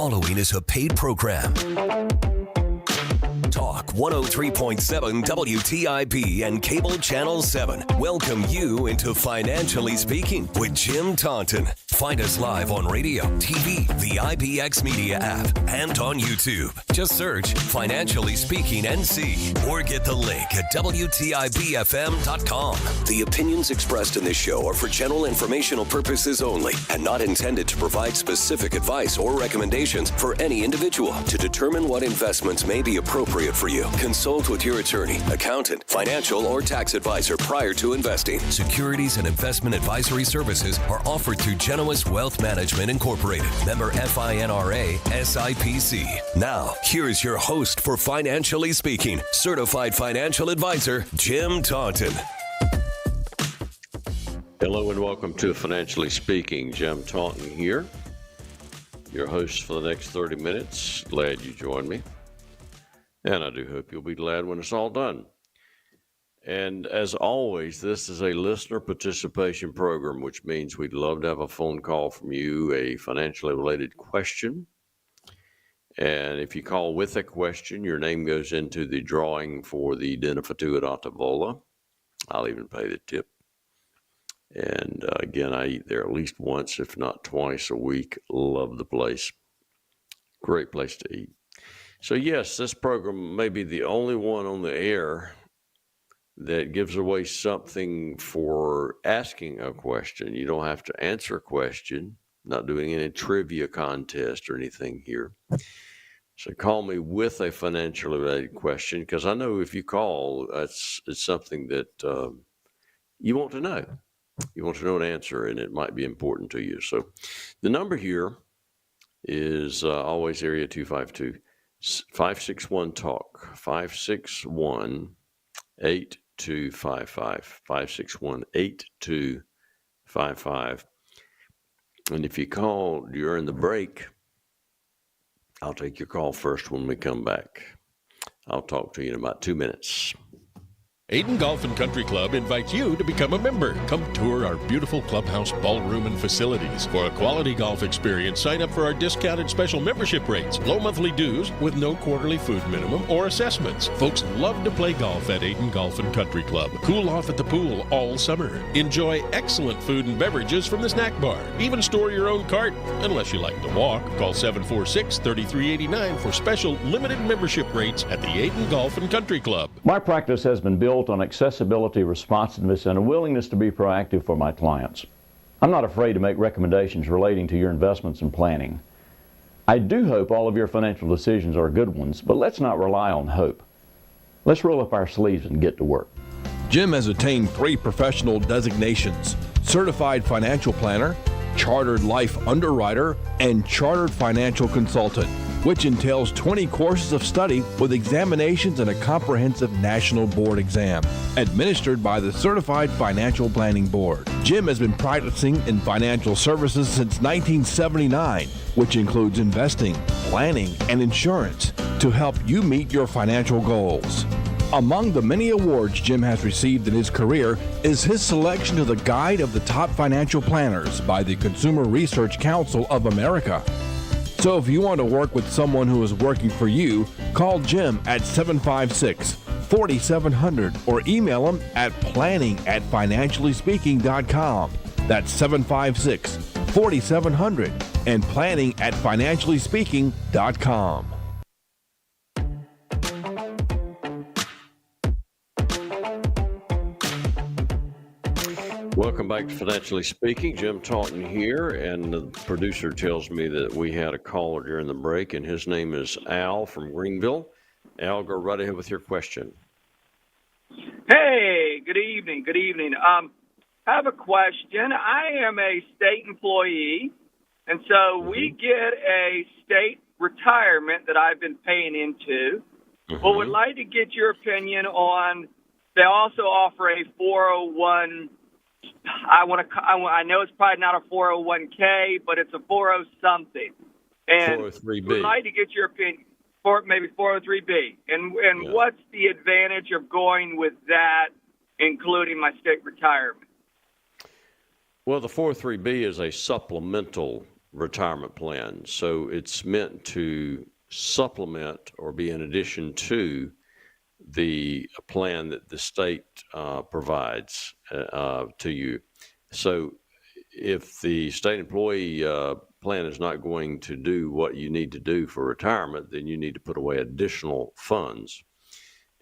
following is a paid program. Talk 103.7 WTIP and Cable Channel 7 welcome you into Financially Speaking with Jim Taunton. Find us live on radio, TV, the IBX Media app, and on YouTube. Just search Financially Speaking NC or get the link at WTIPFM.com. The opinions expressed in this show are for general informational purposes only and not intended to provide specific advice or recommendations for any individual. To determine what investments may be appropriate for you, consult with your attorney, accountant, financial, or tax advisor prior to investing. Securities and investment advisory services are offered through Genoa Wealth Management Incorporated, member FINRA SIPC. Now, here's your host for Financially Speaking, certified financial advisor, Jim Taunton. Hello and welcome to Financially Speaking. Jim Taunton here, your host for the next 30 minutes. Glad you joined me. And I do hope you'll be glad when it's all done. And as always, this is a listener participation program, which means we'd love to have a phone call from you, a financially related question. And if you call with a question, your name goes into the drawing for the Dinner Fortuitata Vola. I'll even pay the tip. And again, I eat there at least once, if not twice a week. Love the place. Great place to eat. So yes, this program may be the only one on the air that gives away something for asking a question. You don't have to answer a question. Not doing any trivia contest or anything here. So call me with a financially related question, because I know if you call, it's something that you want to know. You want to know an answer, and it might be important to you. So the number here is always area 252-561-TALK, 561-8255, 561-8255. And if you call during the break, I'll take your call first when we come back. I'll talk to you in about 2 minutes. Aiden Golf and Country Club invites you to become a member. Come tour our beautiful clubhouse, ballroom, and facilities. For a quality golf experience, sign up for our discounted special membership rates. Low monthly dues with no quarterly food minimum or assessments. Folks love to play golf at Aiden Golf and Country Club. Cool off at the pool all summer. Enjoy excellent food and beverages from the snack bar. Even store your own cart, unless you like to walk. Call 746-3389 for special limited membership rates at the Aiden Golf and Country Club. My practice has been built on accessibility, responsiveness, and a willingness to be proactive for my clients. I'm not afraid to make recommendations relating to your investments and planning. I do hope all of your financial decisions are good ones, but let's not rely on hope. Let's roll up our sleeves and get to work. Jim has attained 3 professional designations: Certified Financial Planner, Chartered Life Underwriter, and Chartered Financial Consultant, which entails 20 courses of study with examinations and a comprehensive national board exam, administered by the Certified Financial Planning Board. Jim has been practicing in financial services since 1979, which includes investing, planning, and insurance to help you meet your financial goals. Among the many awards Jim has received in his career is his selection to the Guide of the Top Financial Planners by the Consumer Research Council of America. So if you want to work with someone who is working for you, call Jim at 756-4700 or email him at planning@financiallyspeaking.com. That's 756-4700 and planning@financiallyspeaking.com. Welcome back to Financially Speaking. Jim Taunton here, and the producer tells me that we had a caller during the break, and his name is Al from Greenville. Al, go right ahead with your question. Hey, good evening. Good evening. I have a question. I am a state employee, and so we get a state retirement that I've been paying into. But would like to get your opinion on. They also offer a 401. I know it's probably not a 401k, but it's a 40 something. And 403B. Would like to get your opinion for maybe 403B. And what's the advantage of going with that, including my state retirement? Well, the 403B is a supplemental retirement plan. So it's meant to supplement or be in addition to the plan that the state provides to you. So if the state employee plan is not going to do what you need to do for retirement, then you need to put away additional funds.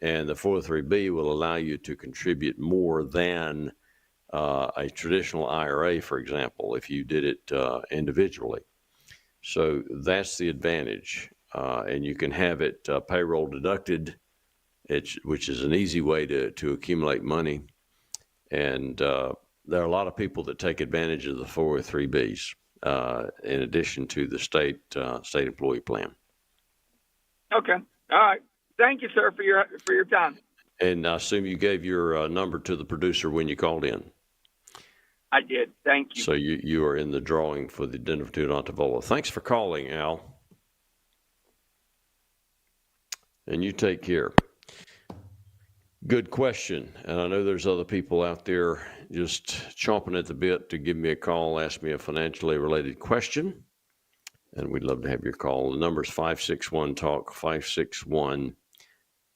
And the 403B will allow you to contribute more than a traditional IRA, for example, if you did it individually. So that's the advantage. And you can have it payroll deducted, which is an easy way to accumulate money. And there are a lot of people that take advantage of the 403Bs in addition to the state employee plan. Okay. All right. Thank you, sir, for your time. And I assume you gave your number to the producer when you called in. I did. Thank you. So you are in the drawing for the Denver to Ontevola. Thanks for calling, Al. And you take care. Good question. And I know there's other people out there just chomping at the bit to give me a call, ask me a financially related question. And we'd love to have your call. The number is 561-TALK,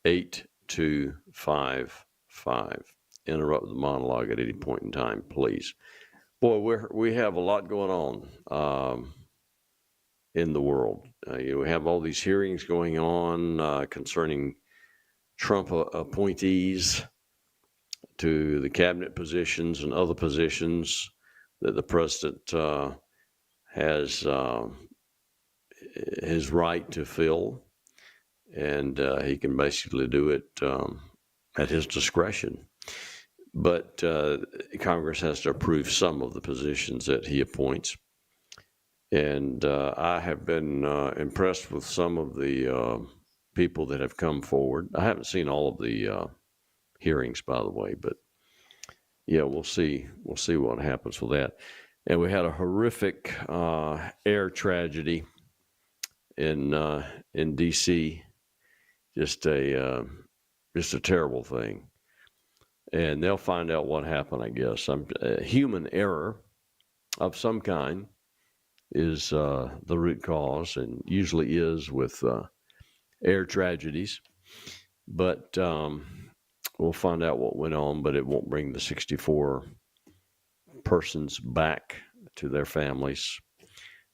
561-8255. Interrupt the monologue at any point in time, please. Boy, we have a lot going on in the world. We have all these hearings going on concerning Trump appointees to the cabinet positions and other positions that the president has his right to fill, and he can basically do it at his discretion. But Congress has to approve some of the positions that he appoints. And I have been impressed with some of the people that have come forward. I haven't seen all of the hearings, by the way, but yeah, we'll see. We'll see what happens with that. And we had a horrific air tragedy in D.C. Just a terrible thing. And they'll find out what happened, I guess. Human error of some kind is the root cause, and usually is with air tragedies. But we'll find out what went on, but it won't bring the 64 persons back to their families.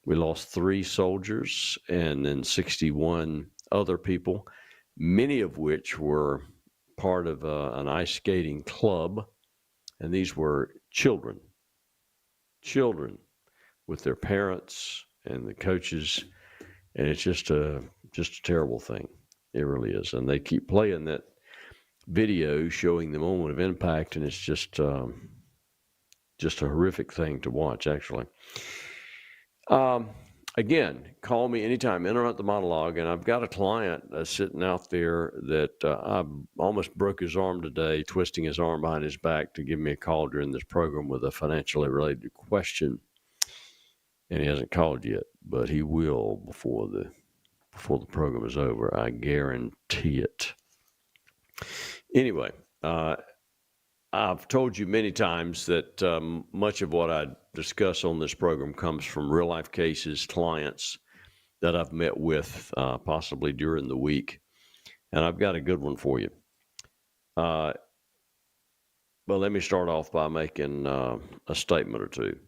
We lost 3 soldiers and then 61 other people, many of which were part of an ice skating club, and these were children with their parents and the coaches, and it's just a terrible thing. It really is. And they keep playing that video showing the moment of impact, and it's just a horrific thing to watch, actually. Again, call me anytime, interrupt the monologue, and I've got a client sitting out there that I almost broke his arm today, twisting his arm behind his back to give me a call during this program with a financially related question. And he hasn't called yet, but he will before the program is over. I guarantee it. Anyway, I've told you many times that much of what I discuss on this program comes from real life cases, clients that I've met with possibly during the week. And I've got a good one for you. Well, let me start off by making a statement or two.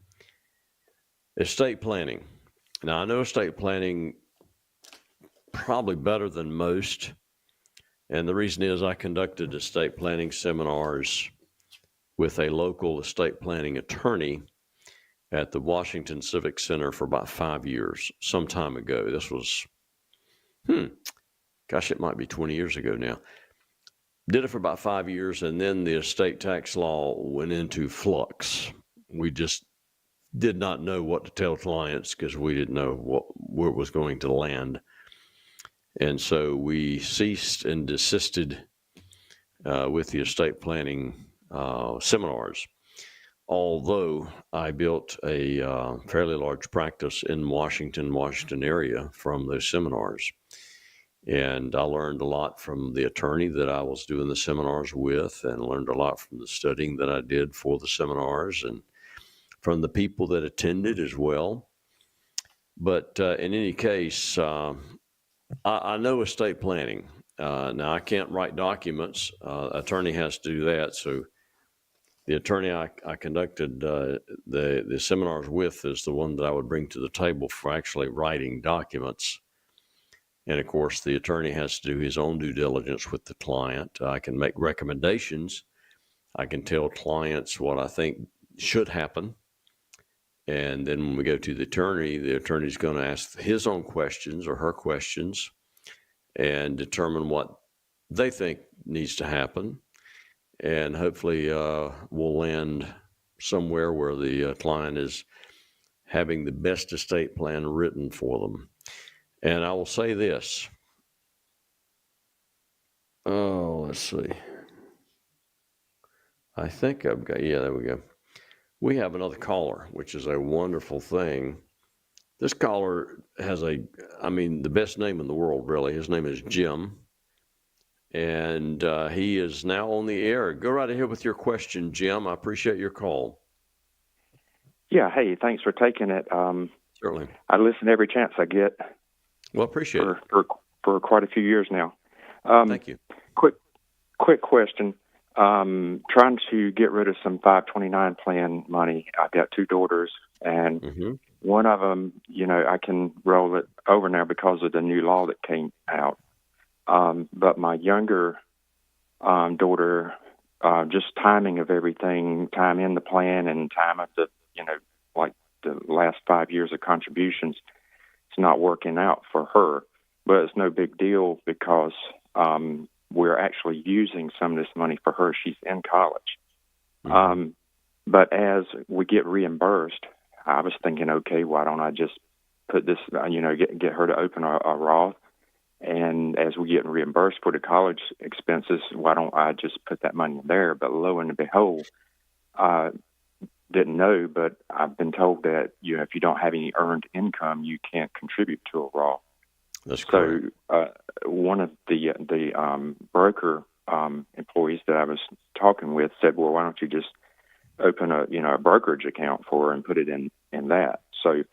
Estate planning. Now, I know estate planning probably better than most. And the reason is I conducted estate planning seminars with a local estate planning attorney at the Washington Civic Center for about 5 years, some time ago. This was, it might be 20 years ago now. Did it for about 5 years, and then the estate tax law went into flux. We just did not know what to tell clients because we didn't know where it was going to land. And so we ceased and desisted with the estate planning seminars. Although I built a fairly large practice in Washington area from those seminars. And I learned a lot from the attorney that I was doing the seminars with, and learned a lot from the studying that I did for the seminars, and from the people that attended as well. But in any case, I know estate planning. Now, I can't write documents. Attorney has to do that. So the attorney I conducted the seminars with is the one that I would bring to the table for actually writing documents. And of course, the attorney has to do his own due diligence with the client. I can make recommendations. I can tell clients what I think should happen. And then when we go to the attorney's going to ask his own questions or her questions and determine what they think needs to happen. And hopefully we'll land somewhere where the client is having the best estate plan written for them. And I will say this. Oh, let's see. I think I've got, yeah, there we go. We have another caller, which is a wonderful thing. This caller has the best name in the world, really. His name is Jim. And he is now on the air. Go right ahead with your question, Jim. I appreciate your call. Yeah, hey, thanks for taking it. Certainly. I listen every chance I get. Well, appreciate it. For quite a few years now. Thank you. Quick question. Trying to get rid of some 529 plan money. I've got two daughters, and one of them, I can roll it over now because of the new law that came out. But my younger daughter, just timing of everything, time in the plan and time of the, like the last 5 years of contributions, it's not working out for her. But it's no big deal because we're actually using some of this money for her. She's in college. But as we get reimbursed, I was thinking, okay, why don't I just put this, get her to open a Roth? And as we get reimbursed for the college expenses, why don't I just put that money in there? But lo and behold, didn't know, but I've been told that if you don't have any earned income, you can't contribute to a Roth. That's correct. So one of the broker employees that I was talking with said, well, why don't you just open a brokerage account for her and put it in that? So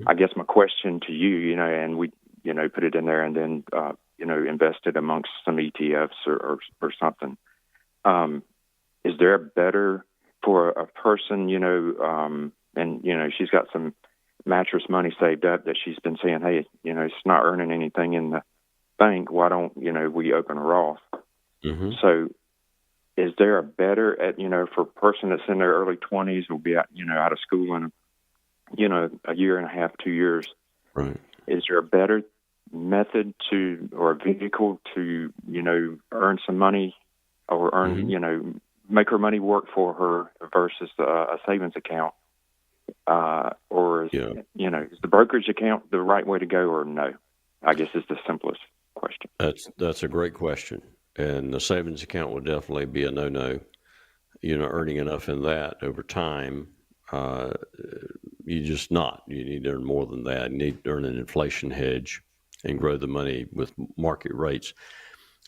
I guess my question to you, and we put it in there and then invest it amongst some ETFs or something. Is there a better for a person, and she's got some mattress money saved up that she's been saying, hey, it's not earning anything in the bank. Why don't, we open a Roth? So is there a better for a person that's in their early 20s, will be out, out of school in, a year and a half, 2 years. Right. Is there a better method or a vehicle to, earn some money or earn, make her money work for her versus a savings account? Or is the brokerage account the right way to go, or no? I guess is the simplest question. That's a great question, and the savings account would definitely be a no-no. Earning enough in that over time, you just not. You need to earn more than that. You need to earn an inflation hedge and grow the money with market rates.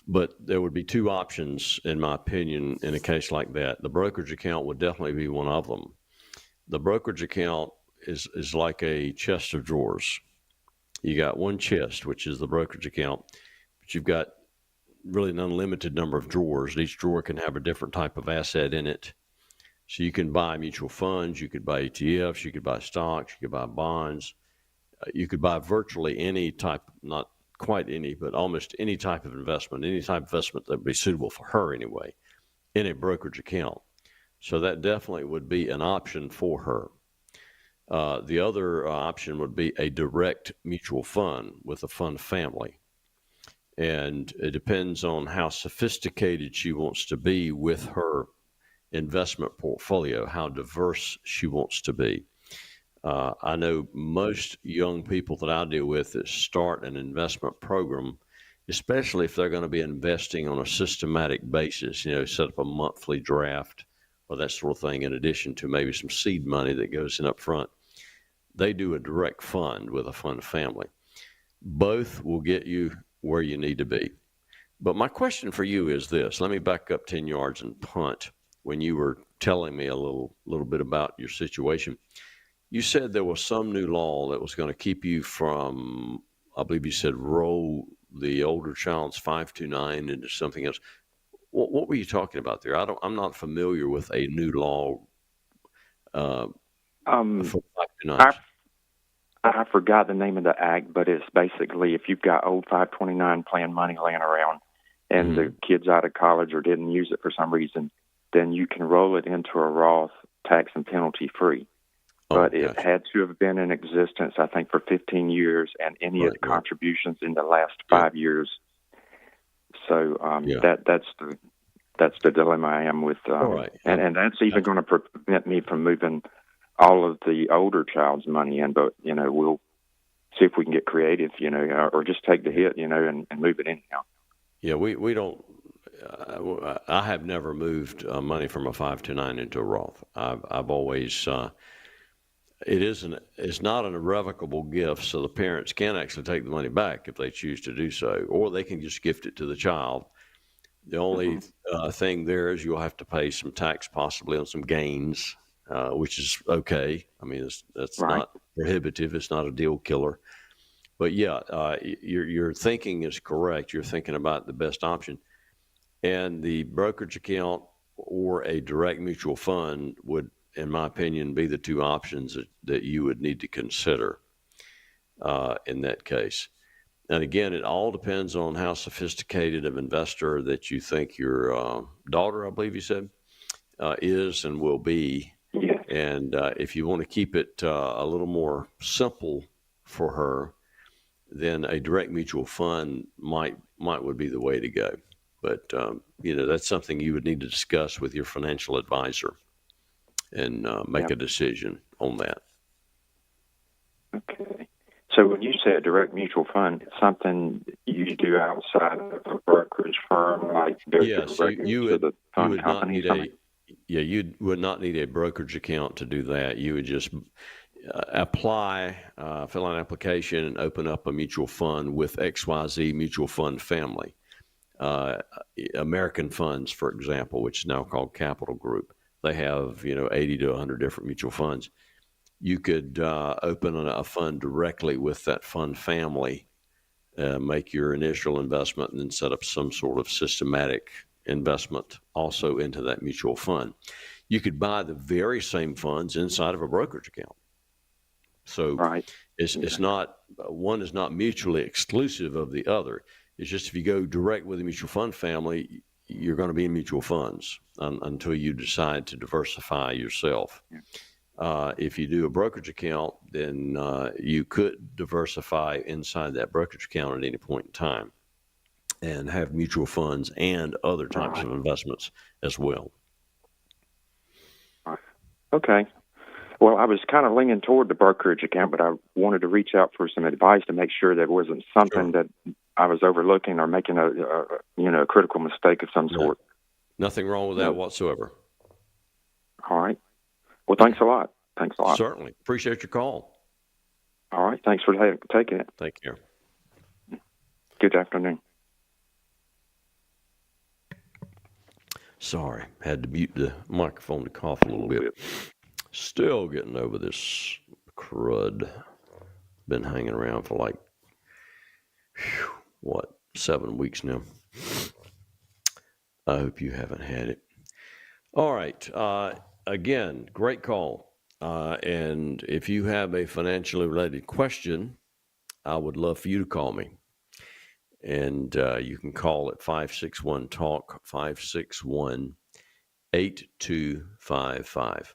But there would be two options, in my opinion, in a case like that. The brokerage account would definitely be one of them. The brokerage account is like a chest of drawers. You got one chest, which is the brokerage account, but you've got really an unlimited number of drawers. Each drawer can have a different type of asset in it. So you can buy mutual funds, you could buy ETFs, you could buy stocks, you could buy bonds. You could buy virtually any type, not quite any, but almost any type of investment, that would be suitable for her anyway, in a brokerage account. So that definitely would be an option for her. The other option would be a direct mutual fund with a fund family. And it depends on how sophisticated she wants to be with her investment portfolio, how diverse she wants to be. I know most young people that I deal with that start an investment program, especially if they're going to be investing on a systematic basis, set up a monthly draft or that sort of thing, in addition to maybe some seed money that goes in up front. They do a direct fund with a fund family. Both will get you where you need to be. But my question for you is this. Let me back up 10 yards and punt when you were telling me a little bit about your situation. You said there was some new law that was going to keep you from, I believe you said, roll the older child's 529 into something else. What were you talking about there? I'm not familiar with a new law for 529. I forgot the name of the act, but it's basically if you've got old 529 plan money laying around and the kid's out of college or didn't use it for some reason, then you can roll it into a Roth tax and penalty free. But it had to have been in existence, I think, for 15 years, and any of the contributions in the last 5 years. So that's the dilemma I am with, and that's even going to prevent me from moving all of the older child's money in. But we'll see if we can get creative, or just take the hit, and move it in now. Yeah, we don't. I have never moved money from a 529 into a Roth. I've always. It's not an irrevocable gift, so the parents can actually take the money back if they choose to do so, or they can just gift it to the child. The only thing there is you'll have to pay some tax possibly on some gains, which is okay. I mean, that's not prohibitive. It's not a deal killer. But your thinking is correct. You're thinking about the best option. And the brokerage account or a direct mutual fund would, in my opinion, be the two options that you would need to consider in that case. And again, it all depends on how sophisticated of investor that you think your daughter, I believe you said, is and will be. Yeah. And if you want to keep it a little more simple for her, then a direct mutual fund would be the way to go. But that's something you would need to discuss with your financial advisor and make a decision on that. Okay. So when you say a direct mutual fund, it's something you do outside of a brokerage firm, like you would not need a brokerage account to do that. You would just apply, fill out an application, and open up a mutual fund with XYZ Mutual Fund Family. American Funds, for example, which is now called Capital Group. They have 80 to 100 different mutual funds. You could open a fund directly with that fund family, make your initial investment, and then set up some sort of systematic investment also into that mutual fund. You could buy the very same funds inside of a brokerage account. So it's not, one is not mutually exclusive of the other. It's just if you go direct with a mutual fund family, you're going to be in mutual funds until you decide to diversify yourself. If you do a brokerage account, then you could diversify inside that brokerage account at any point in time and have mutual funds and other types of investments as well. Okay. Well, I was kind of leaning toward the brokerage account, but I wanted to reach out for some advice to make sure there wasn't something that I was overlooking or making a critical mistake of some sort. Nothing wrong with that whatsoever. All right. Well, thanks a lot. Certainly. Appreciate your call. All right. Thanks for taking it. Take care. Good afternoon. Sorry, had to mute the microphone to cough a little bit. Still getting over this crud. Been hanging around for 7 weeks now. I hope you haven't had it. All right. Again, great call. And if you have a financially related question, I would love for you to call me. And you can call at 561-TALK, 561-8255.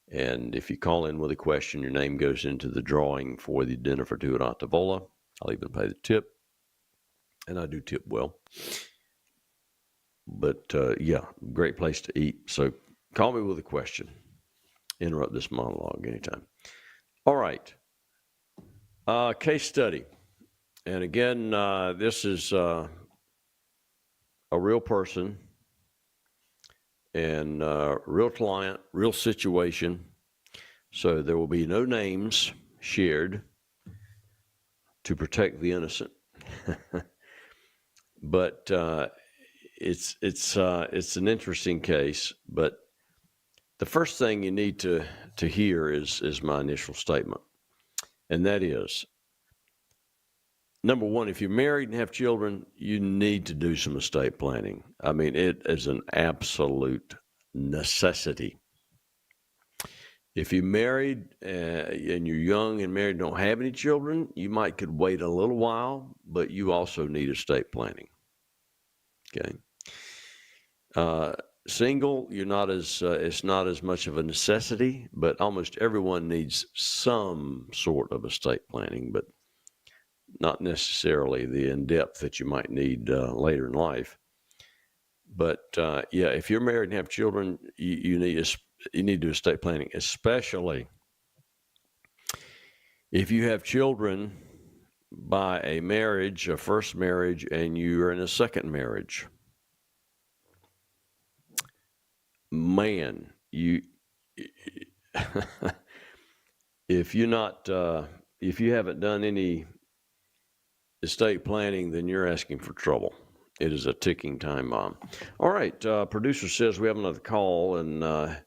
And if you call in with a question, your name goes into the drawing for the dinner for two at Atavola. I'll even pay the tip. And I do tip well. But, great place to eat. So call me with a question. Interrupt this monologue anytime. All right. Case study. And again, this is a real person and real client, real situation. So there will be no names shared to protect the innocent. But it's an interesting case. But the first thing you need to to hear is my initial statement. And that is, number one, if you're married and have children, you need to do some estate planning. I mean, it is an absolute necessity. If you're married and you're young and married and don't have any children, you might could wait a little while, but you also need estate planning. Okay. Single, you're not as it's not as much of a necessity, but almost everyone needs some sort of estate planning, but not necessarily the in-depth that you might need later in life. But yeah, if you're married and have children, you need to do estate planning, especially if you have children by a marriage, a first marriage, and you're in a second marriage. Man, if you haven't done any estate planning, then you're asking for trouble. It is a ticking time bomb. All right, producer says we have another call, and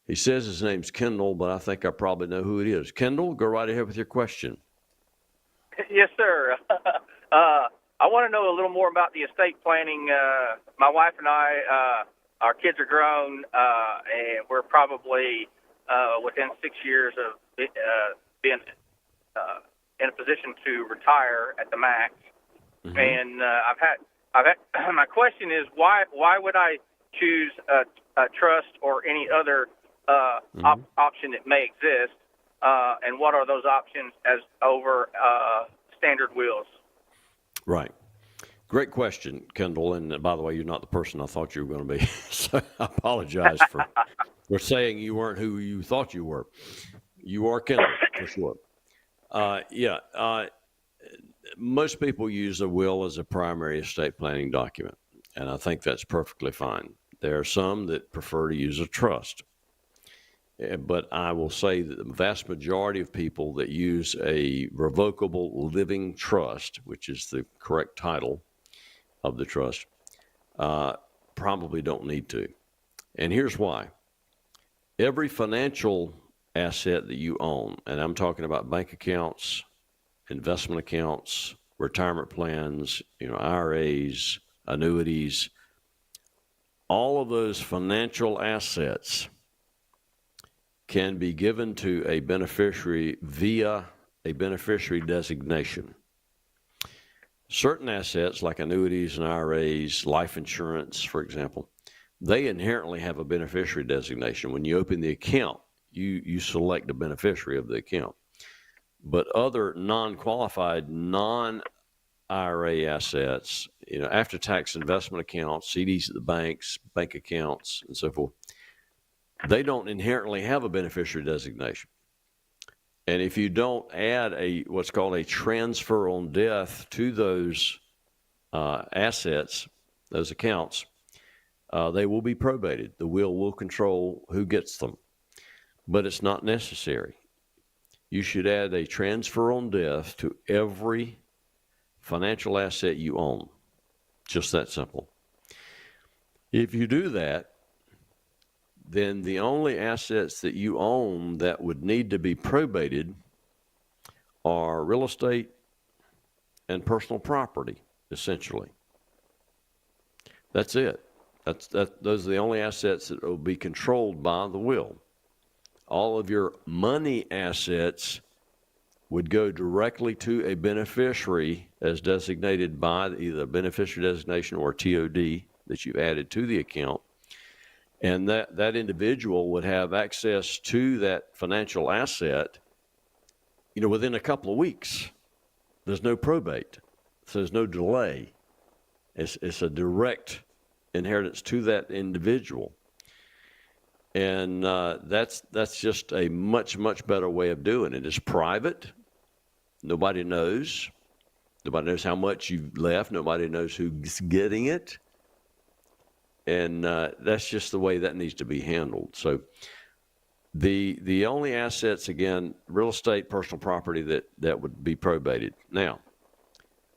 he says his name's Kendall, but I think I probably know who it is. Kendall, go right ahead with your question. Yes, sir. I want to know a little more about the estate planning. My wife and I, our kids are grown, and we're probably within 6 years of being in a position to retire at the max. Mm-hmm. And I've had my question is why would I choose a trust or any other option that may exist, and what are those options as over standard wills? Right. Great question, Kendall. And by the way, you're not the person I thought you were going to be. So I apologize for saying you weren't who you thought you were. You are Kendall, for sure. Most people use a will as a primary estate planning document, and I think that's perfectly fine. There are some that prefer to use a trust. But I will say that the vast majority of people that use a revocable living trust, which is the correct title of the trust, probably don't need to. And here's why. Every financial asset that you own, and I'm talking about bank accounts, investment accounts, retirement plans, IRAs, annuities, all of those financial assets can be given to a beneficiary via a beneficiary designation. Certain assets like annuities and IRAs, life insurance, for example, they inherently have a beneficiary designation. When you open the account, you select the beneficiary of the account. But other non-qualified, non-IRA assets, after-tax investment accounts, CDs at the banks, bank accounts, and so forth, they don't inherently have a beneficiary designation. And if you don't add what's called a transfer on death to those assets, those accounts, they will be probated. The will control who gets them. But it's not necessary. You should add a transfer on death to every financial asset you own. Just that simple. If you do that, then the only assets that you own that would need to be probated are real estate and personal property, essentially. That's it. Those are the only assets that will be controlled by the will. All of your money assets would go directly to a beneficiary as designated by either beneficiary designation or TOD that you've added to the account. And that individual would have access to that financial asset, within a couple of weeks. There's no probate, so there's no delay. It's a direct inheritance to that individual. And that's just a much, much better way of doing it. It's private. Nobody knows. Nobody knows how much you've left. Nobody knows who's getting it. And that's just the way that needs to be handled. So the only assets, again, real estate, personal property that would be probated. Now,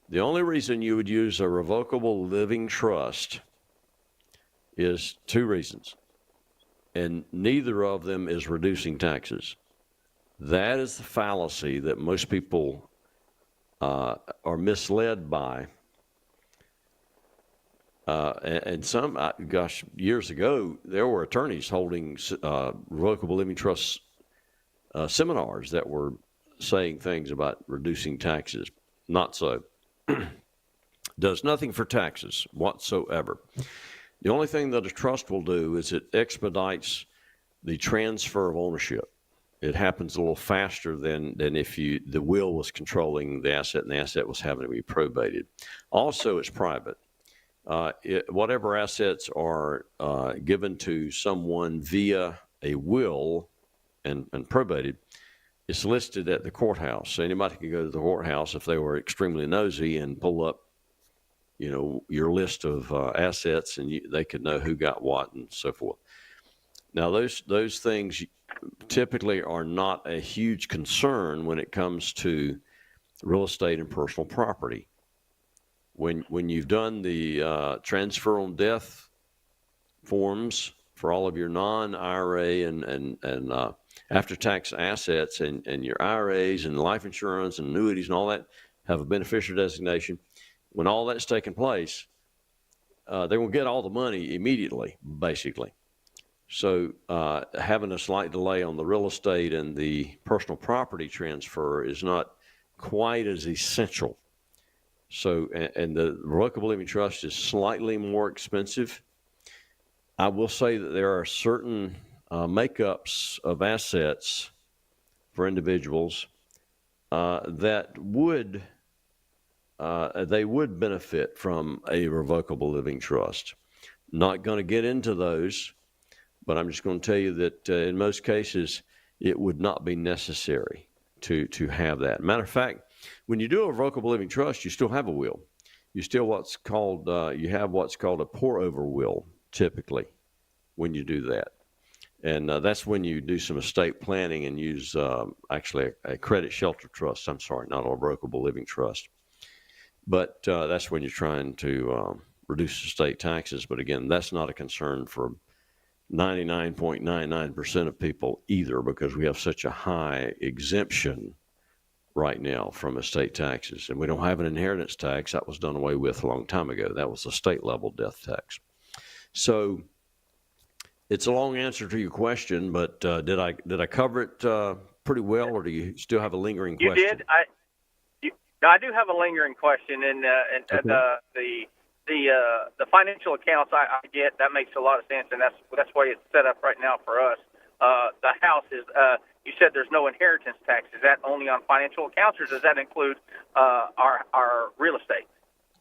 the only reason you would use a revocable living trust is two reasons. and neither of them is reducing taxes. That is the fallacy that most people are misled by. And some, years ago, there were attorneys holding revocable living trust seminars that were saying things about reducing taxes. Not so. Does nothing for taxes whatsoever. The only thing that a trust will do is it expedites the transfer of ownership. It happens a little faster than if the will was controlling the asset and the asset was having to be probated. Also, it's private. Whatever assets are given to someone via a will and probated, it's listed at the courthouse. So anybody can go to the courthouse if they were extremely nosy and pull up, your list of assets, and they could know who got what and so forth. Now, those things typically are not a huge concern when it comes to real estate and personal property. When you've done the transfer on death forms for all of your non-IRA and after-tax assets and your IRAs and life insurance and annuities and all that have a beneficiary designation, when all that's taken place, they're going to get all the money immediately, basically. So having a slight delay on the real estate and the personal property transfer is not quite as essential. So, and the revocable living trust is slightly more expensive. I will say that there are certain makeups of assets for individuals that they would benefit from a revocable living trust. Not going to get into those, but I'm just going to tell you that in most cases, it would not be necessary to have that. Matter of fact, when you do a revocable living trust, you still have a will. You still you have what's called a pour-over will, typically, when you do that. And that's when you do some estate planning and use actually a credit shelter trust. I'm sorry, not a revocable living trust. But that's when you're trying to reduce estate taxes. But again, that's not a concern for 99.99% of people either, because we have such a high exemption right now from estate taxes. And we don't have an inheritance tax. That was done away with a long time ago. That was a state-level death tax. So it's a long answer to your question, but did I cover it pretty well, or do you still have a lingering question? You did. I do have a lingering question, and okay. The financial accounts I get, that makes a lot of sense, and that's why it's set up right now for us. The house is, you said there's no inheritance tax. Is that only on financial accounts, or does that include our real estate?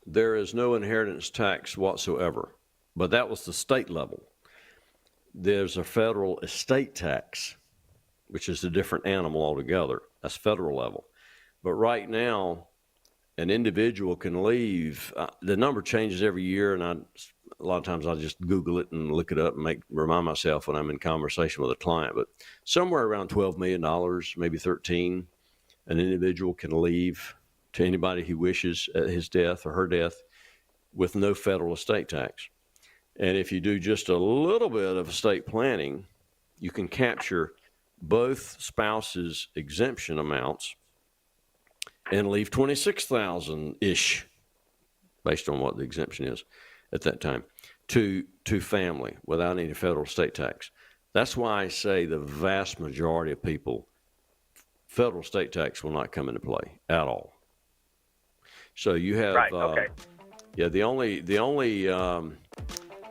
There is no inheritance tax whatsoever, but that was the state level. There's a federal estate tax, which is a different animal altogether. That's federal level. But right now, an individual can leave. The number changes every year, and a lot of times I'll just Google it and look it up and remind myself when I'm in conversation with a client. But somewhere around $12 million, maybe 13, an individual can leave to anybody he wishes at his death or her death with no federal estate tax. And if you do just a little bit of estate planning, you can capture both spouses' exemption amounts and leave $26,000-ish, based on what the exemption is at that time, to family without any federal estate tax. That's why I say the vast majority of people, federal estate tax will not come into play at all. So you have, right, okay. The only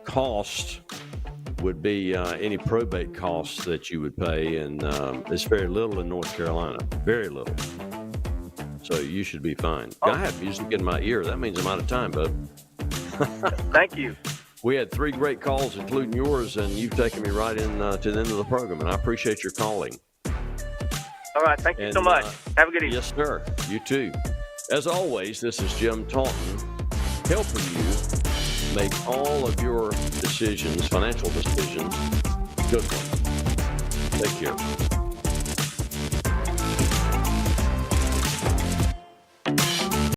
cost would be any probate costs that you would pay, and it's very little in North Carolina, very little. So you should be fine. Oh. I have music in my ear. That means I'm out of time, bud. Thank you. We had 3 great calls, including yours, and you've taken me right in to the end of the program, and I appreciate your calling. All right. Thank you so much. Have a good evening. Yes, sir. You too. As always, this is Jim Taunton, helping you make all of your decisions, financial decisions, good ones. Take care.